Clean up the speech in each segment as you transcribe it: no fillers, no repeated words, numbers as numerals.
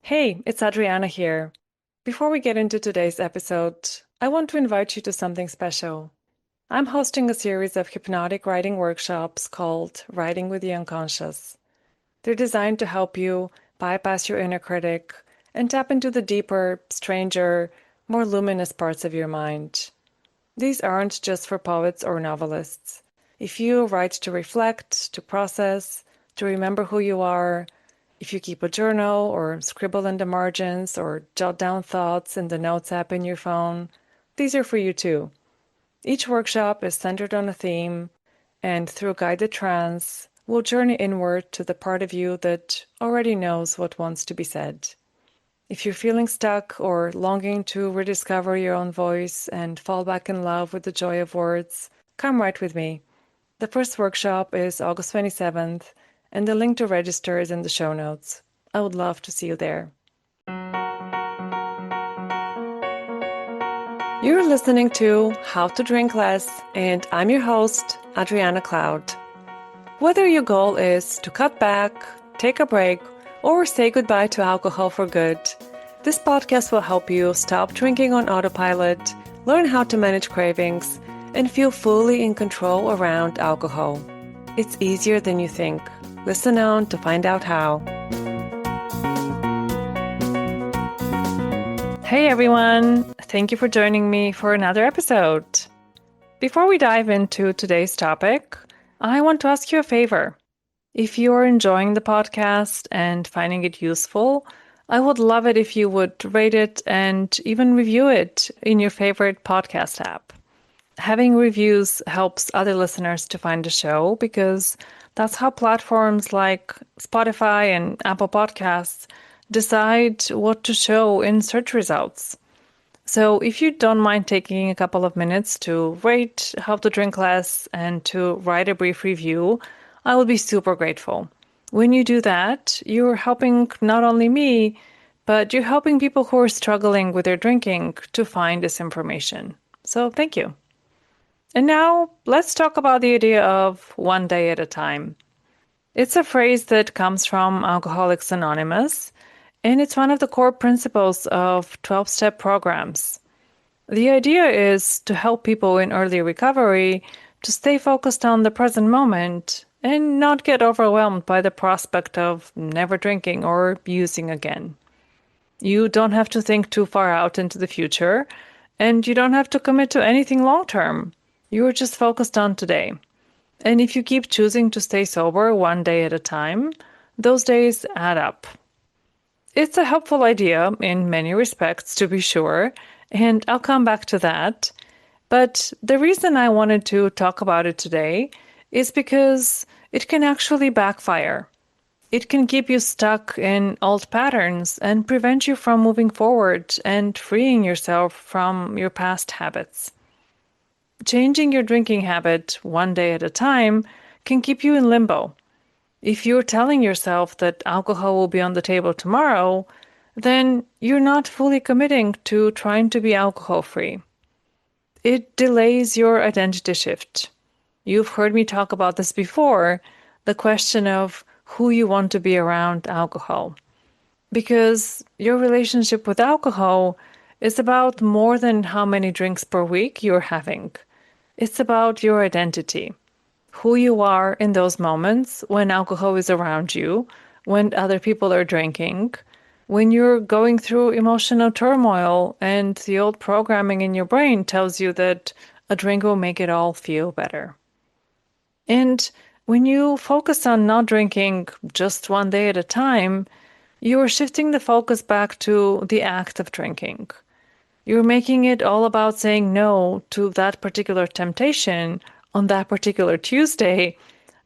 Hey, it's Adriana here. Before we get into today's episode, I want to invite you to something special. I'm hosting a series of hypnotic writing workshops called Writing with the Unconscious. They're designed to help you bypass your inner critic and tap into the deeper, stranger, more luminous parts of your mind. These aren't just for poets or novelists. If you write to reflect, to process, to remember who you are, if you keep a journal or scribble in the margins or jot down thoughts in the Notes app in your phone, these are for you too. Each workshop is centered on a theme, and through guided trance, we'll journey inward to the part of you that already knows what wants to be said. If you're feeling stuck or longing to rediscover your own voice and fall back in love with the joy of words, come write with me. The first workshop is August 27th, and the link to register is in the show notes. I would love to see you there. You're listening to How to Drink Less, and I'm your host, Adriana Cloud. Whether your goal is to cut back, take a break, or say goodbye to alcohol for good, this podcast will help you stop drinking on autopilot, learn how to manage cravings, and feel fully in control around alcohol. It's easier than you think. Listen on to find out how. Hey everyone! Thank you for joining me for another episode. Before we dive into today's topic, I want to ask you a favor. If you are enjoying the podcast and finding it useful, I would love it if you would rate it and even review it in your favorite podcast app. Having reviews helps other listeners to find the show because that's how platforms like Spotify and Apple Podcasts decide what to show in search results. So if you don't mind taking a couple of minutes to rate How to Drink Less and to write a brief review, I will be super grateful. When you do that, you're helping not only me, but you're helping people who are struggling with their drinking to find this information. So thank you. And now let's talk about the idea of one day at a time. It's a phrase that comes from Alcoholics Anonymous, and it's one of the core principles of 12-step programs. The idea is to help people in early recovery to stay focused on the present moment and not get overwhelmed by the prospect of never drinking or using again. You don't have to think too far out into the future, and you don't have to commit to anything long-term. You are just focused on today. And if you keep choosing to stay sober one day at a time, those days add up. It's a helpful idea in many respects, to be sure, and I'll come back to that. But the reason I wanted to talk about it today is because it can actually backfire. It can keep you stuck in old patterns and prevent you from moving forward and freeing yourself from your past habits. Changing your drinking habit one day at a time can keep you in limbo. If you're telling yourself that alcohol will be on the table tomorrow, then you're not fully committing to trying to be alcohol-free. It delays your identity shift. You've heard me talk about this before, the question of who you want to be around alcohol. Because your relationship with alcohol is about more than how many drinks per week you're having. It's about your identity, who you are in those moments when alcohol is around you, when other people are drinking, when you're going through emotional turmoil and the old programming in your brain tells you that a drink will make it all feel better. And when you focus on not drinking just one day at a time, you are shifting the focus back to the act of drinking. You're making it all about saying no to that particular temptation on that particular Tuesday,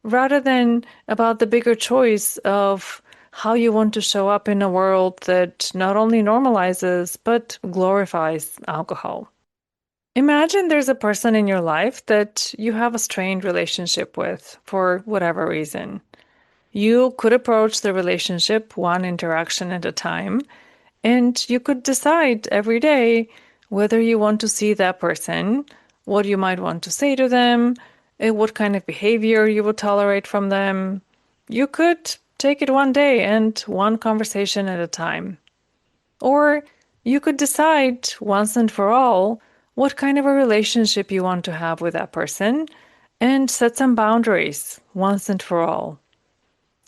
rather than about the bigger choice of how you want to show up in a world that not only normalizes, but glorifies alcohol. Imagine there's a person in your life that you have a strained relationship with for whatever reason. You could approach the relationship one interaction at a time, and you could decide every day whether you want to see that person, what you might want to say to them, and what kind of behavior you would tolerate from them. You could take it one day and one conversation at a time. Or you could decide once and for all what kind of a relationship you want to have with that person and set some boundaries once and for all.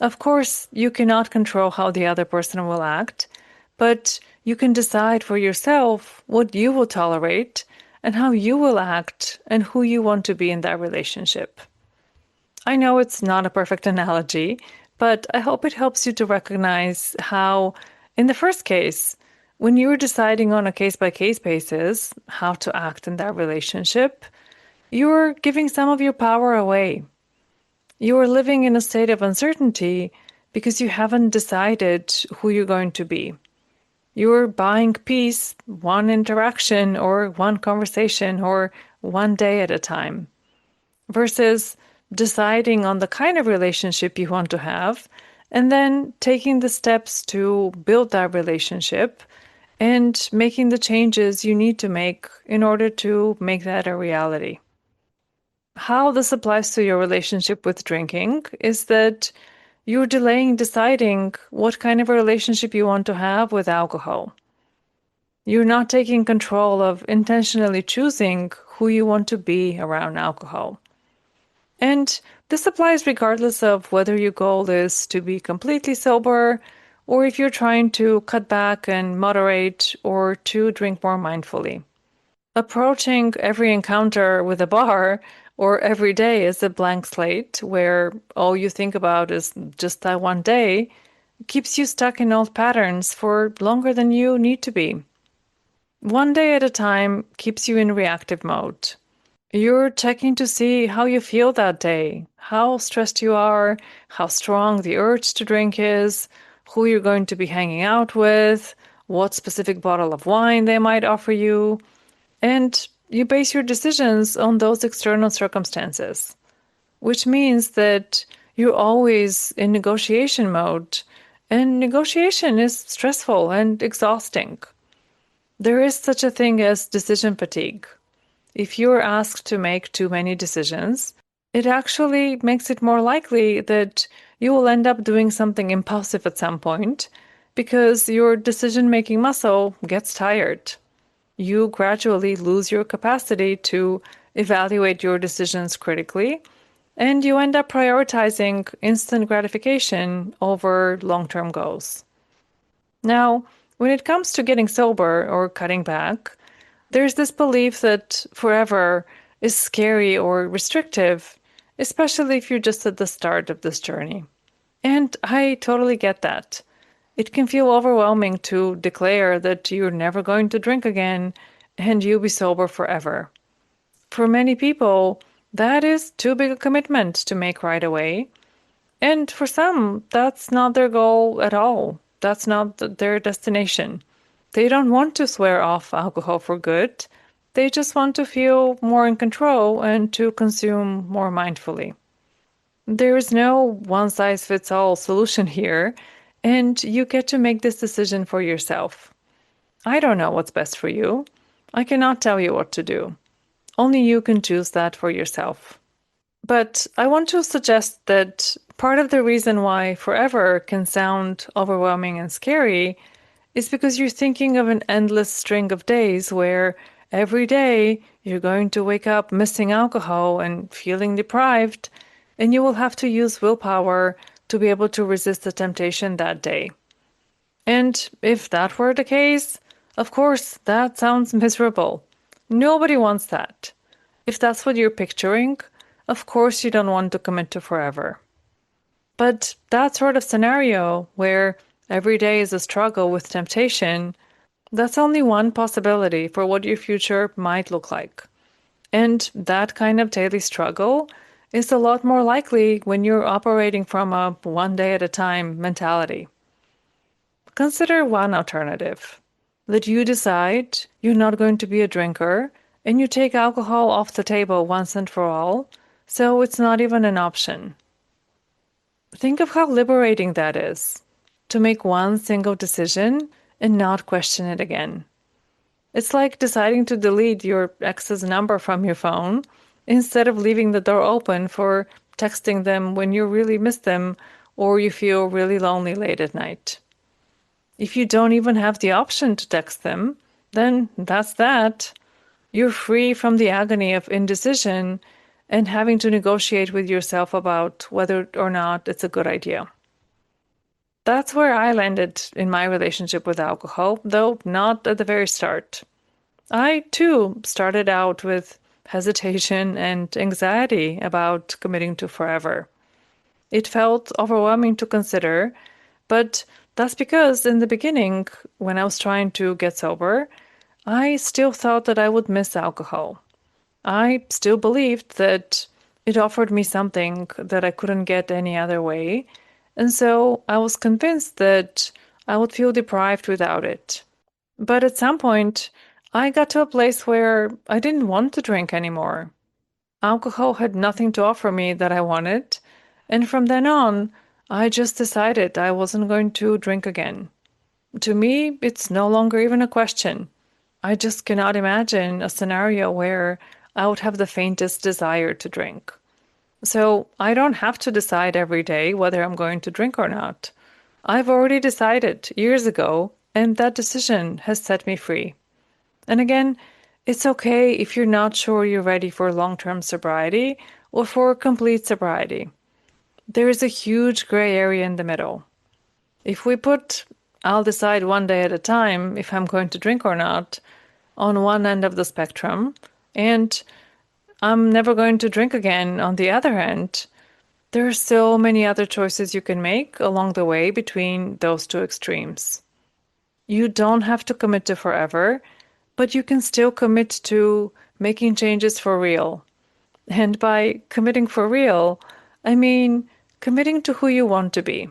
Of course, you cannot control how the other person will act, but you can decide for yourself what you will tolerate and how you will act and who you want to be in that relationship. I know it's not a perfect analogy, but I hope it helps you to recognize how, in the first case, when you're deciding on a case by case basis how to act in that relationship, you're giving some of your power away. You are living in a state of uncertainty because you haven't decided who you're going to be. You're buying peace one interaction or one conversation or one day at a time, versus deciding on the kind of relationship you want to have and then taking the steps to build that relationship and making the changes you need to make in order to make that a reality. How this applies to your relationship with drinking is that you're delaying deciding what kind of a relationship you want to have with alcohol. You're not taking control of intentionally choosing who you want to be around alcohol. And this applies regardless of whether your goal is to be completely sober or if you're trying to cut back and moderate or to drink more mindfully. Approaching every encounter with a bar or every day as a blank slate where all you think about is just that one day keeps you stuck in old patterns for longer than you need to be. One day at a time keeps you in reactive mode. You're checking to see how you feel that day, how stressed you are, how strong the urge to drink is, who you're going to be hanging out with, what specific bottle of wine they might offer you, and you base your decisions on those external circumstances, which means that you're always in negotiation mode, and negotiation is stressful and exhausting. There is such a thing as decision fatigue. If you're asked to make too many decisions, it actually makes it more likely that you will end up doing something impulsive at some point because your decision-making muscle gets tired. You gradually lose your capacity to evaluate your decisions critically, and you end up prioritizing instant gratification over long-term goals. Now, when it comes to getting sober or cutting back, there's this belief that forever is scary or restrictive, especially if you're just at the start of this journey. And I totally get that. It can feel overwhelming to declare that you're never going to drink again and you'll be sober forever. For many people, that is too big a commitment to make right away. And for some, that's not their goal at all. That's not their destination. They don't want to swear off alcohol for good. They just want to feel more in control and to consume more mindfully. There is no one-size-fits-all solution here, and you get to make this decision for yourself. I don't know what's best for you. I cannot tell you what to do. Only you can choose that for yourself. But I want to suggest that part of the reason why forever can sound overwhelming and scary is because you're thinking of an endless string of days where every day you're going to wake up missing alcohol and feeling deprived, and you will have to use willpower to be able to resist the temptation that day. And if that were the case, of course, that sounds miserable. Nobody wants that. If that's what you're picturing, of course you don't want to commit to forever. But that sort of scenario where every day is a struggle with temptation, that's only one possibility for what your future might look like. And that kind of daily struggle is a lot more likely when you're operating from a one day at a time mentality. Consider one alternative: that you decide you're not going to be a drinker and you take alcohol off the table once and for all, so it's not even an option. Think of how liberating that is, to make one single decision and not question it again. It's like deciding to delete your ex's number from your phone instead of leaving the door open for texting them when you really miss them or you feel really lonely late at night. If you don't even have the option to text them, then that's that. You're free from the agony of indecision and having to negotiate with yourself about whether or not it's a good idea. That's where I landed in my relationship with alcohol, though not at the very start. I, too, started out with hesitation and anxiety about committing to forever. It felt overwhelming to consider, but that's because in the beginning, when I was trying to get sober, I still thought that I would miss alcohol. I still believed that it offered me something that I couldn't get any other way, and so I was convinced that I would feel deprived without it. But at some point, I got to a place where I didn't want to drink anymore. Alcohol had nothing to offer me that I wanted, and from then on, I just decided I wasn't going to drink again. To me, it's no longer even a question. I just cannot imagine a scenario where I would have the faintest desire to drink. So I don't have to decide every day whether I'm going to drink or not. I've already decided years ago, and that decision has set me free. And again, it's okay if you're not sure you're ready for long-term sobriety or for complete sobriety. There is a huge gray area in the middle. If we put I'll decide one day at a time if I'm going to drink or not on one end of the spectrum, and I'm never going to drink again on the other end, there are so many other choices you can make along the way between those two extremes. You don't have to commit to forever, but you can still commit to making changes for real. And by committing for real, I mean committing to who you want to be.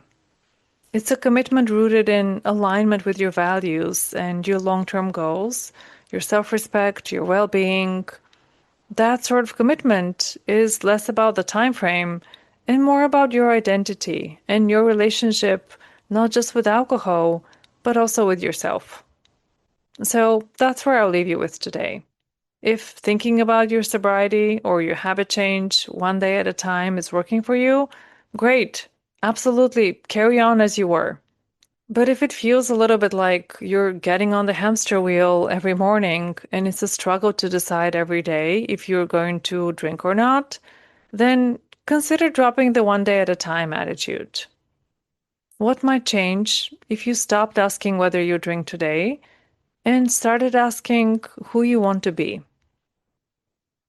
It's a commitment rooted in alignment with your values and your long-term goals, your self-respect, your well-being. That sort of commitment is less about the time frame and more about your identity and your relationship, not just with alcohol, but also with yourself. So that's where I'll leave you with today. If thinking about your sobriety or your habit change one day at a time is working for you, great. Absolutely, carry on as you were. But if it feels a little bit like you're getting on the hamster wheel every morning and it's a struggle to decide every day if you're going to drink or not, then consider dropping the one day at a time attitude. What might change if you stopped asking whether you drink today and started asking who you want to be?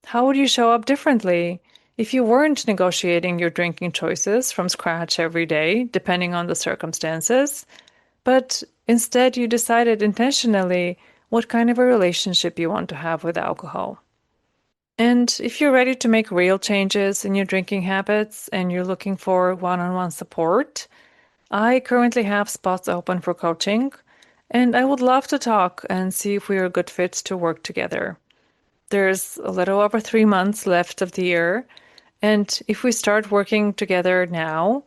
How would you show up differently if you weren't negotiating your drinking choices from scratch every day, depending on the circumstances, but instead you decided intentionally what kind of a relationship you want to have with alcohol? And if you're ready to make real changes in your drinking habits and you're looking for one-on-one support, I currently have spots open for coaching, and I would love to talk and see if we are a good fit to work together. There's a little over 3 months left of the year, and if we start working together now,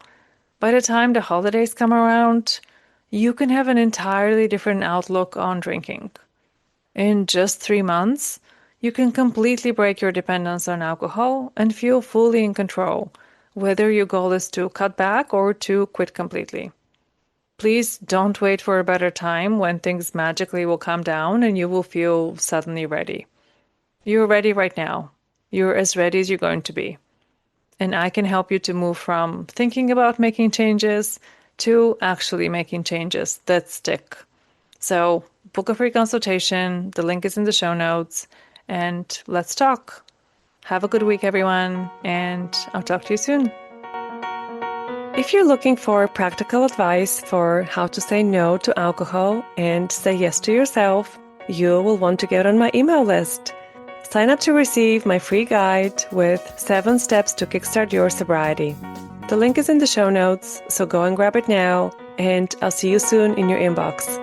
by the time the holidays come around, you can have an entirely different outlook on drinking. In just 3 months, you can completely break your dependence on alcohol and feel fully in control, whether your goal is to cut back or to quit completely. Please don't wait for a better time when things magically will calm down and you will feel suddenly ready. You're ready right now. You're as ready as you're going to be. And I can help you to move from thinking about making changes to actually making changes that stick. So book a free consultation. The link is in the show notes. And let's talk. Have a good week, everyone. And I'll talk to you soon. If you're looking for practical advice for how to say no to alcohol and say yes to yourself, you will want to get on my email list. Sign up to receive my free guide with 7 steps to kickstart your sobriety. The link is in the show notes, so go and grab it now, and I'll see you soon in your inbox.